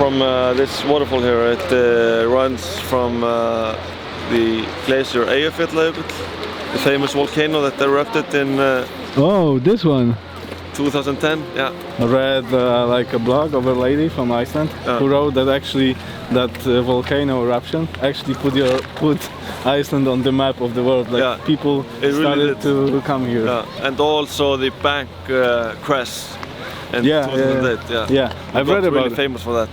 from this waterfall here. It runs from the glacier Eyjafjallajökull, the famous volcano that erupted in Oh, this one. 2010. Yeah. I read like a blog of a lady from Iceland who wrote that actually that volcano eruption actually put Iceland on the map of the world. Like people started to come here. Yeah. And also the bank crash. And I've read about really famous for that.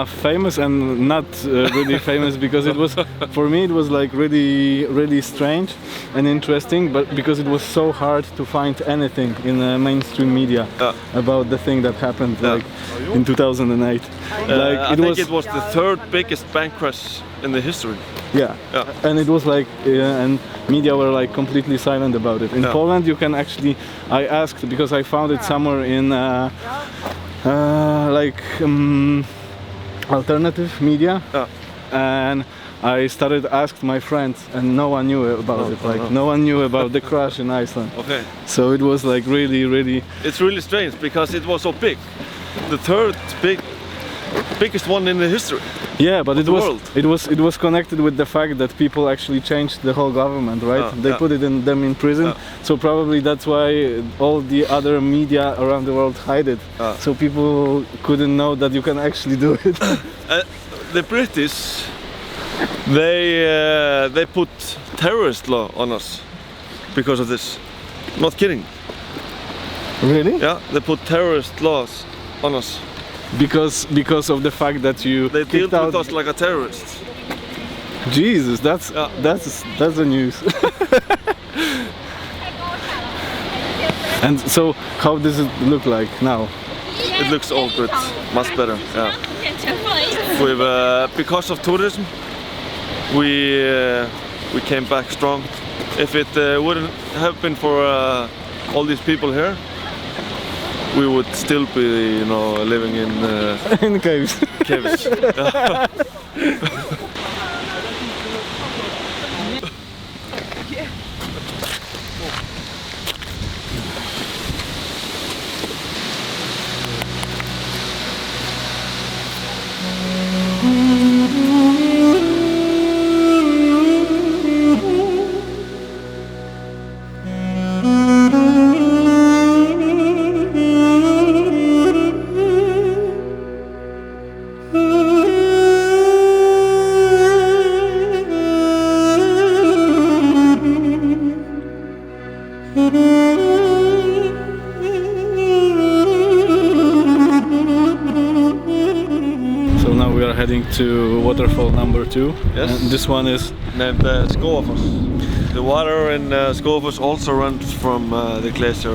Famous and not really famous because it was, for me it was like really strange and interesting, but because it was so hard to find anything in mainstream media about the thing that happened like in 2008. I think it was the third biggest bank crash in the history. Yeah. And it was like, and media were like completely silent about it. In Poland you can actually, I asked because I found it somewhere in alternative media, and I started asking my friends and no one knew about it, like no one knew about the crash in Iceland. Okay. So it was like really... It's really strange because it was so big. The third biggest one in the history. Yeah, but it was connected with the fact that people actually changed the whole government, right? They put them in prison, so probably that's why all the other media around the world hide it. So people couldn't know that you can actually do it. The British, they put terrorist law on us because of this. Not kidding. Really? Yeah, they put terrorist laws on us. Because of the fact that they dealt with us like a terrorist. Jesus, that's the news. And so, how does it look like now? It looks all good, much better. Yeah. We've because of tourism, we came back strong. If it wouldn't have been for all these people here, we would still be, living in caves. Caves. Heading to waterfall number 2. Yes. And this one is named Skógafoss. The water in Skógafoss also runs from the glacier.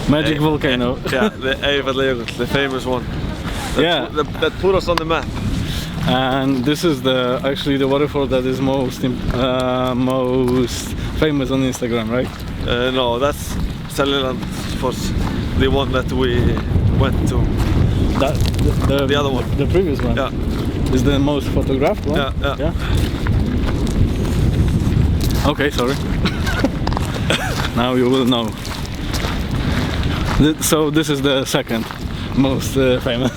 Magic volcano. Yeah, the Eyjafjallajökull, the famous one. That put us on the map. And this is actually the waterfall that is most famous on Instagram, right? No, that's Seljalandsfoss, the one that we went to. The other one. The previous one? Yeah. Is the most photographed one? Yeah. Okay, sorry. Now you will know. So this is the second most famous.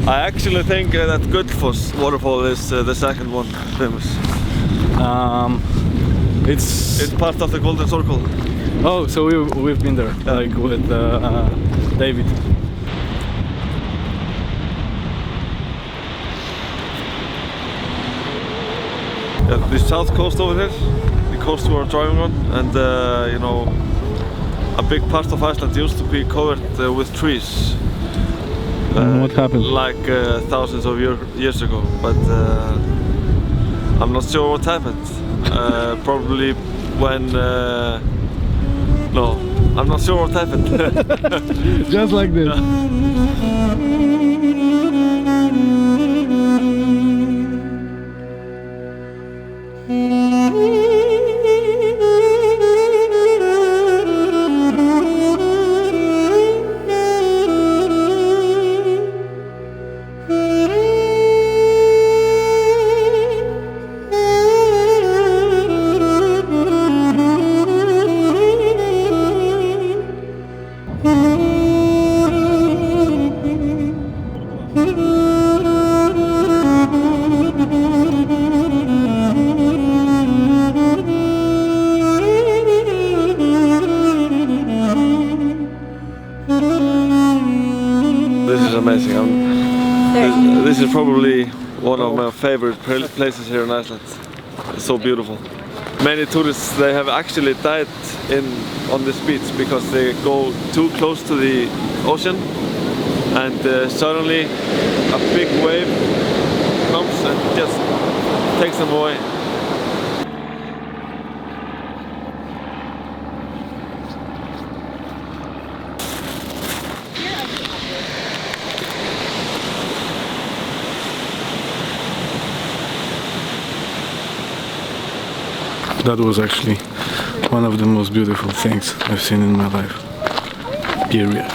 I actually think that Gullfoss waterfall is the second one famous. It's part of the Golden Circle. Oh, so we've been there, like with David. The south coast over here, the coast we are driving on, and a big part of Iceland used to be covered with trees. What happened? Like thousands of years ago, but I'm not sure what happened. Probably when... no, I'm not sure what happened. Just like this. This is probably one of my favorite places here in Iceland. It's so beautiful. Many tourists, they have actually died on this beach because they go too close to the ocean, and suddenly a big wave comes and just takes them away. That was actually one of the most beautiful things I've seen in my life. Period.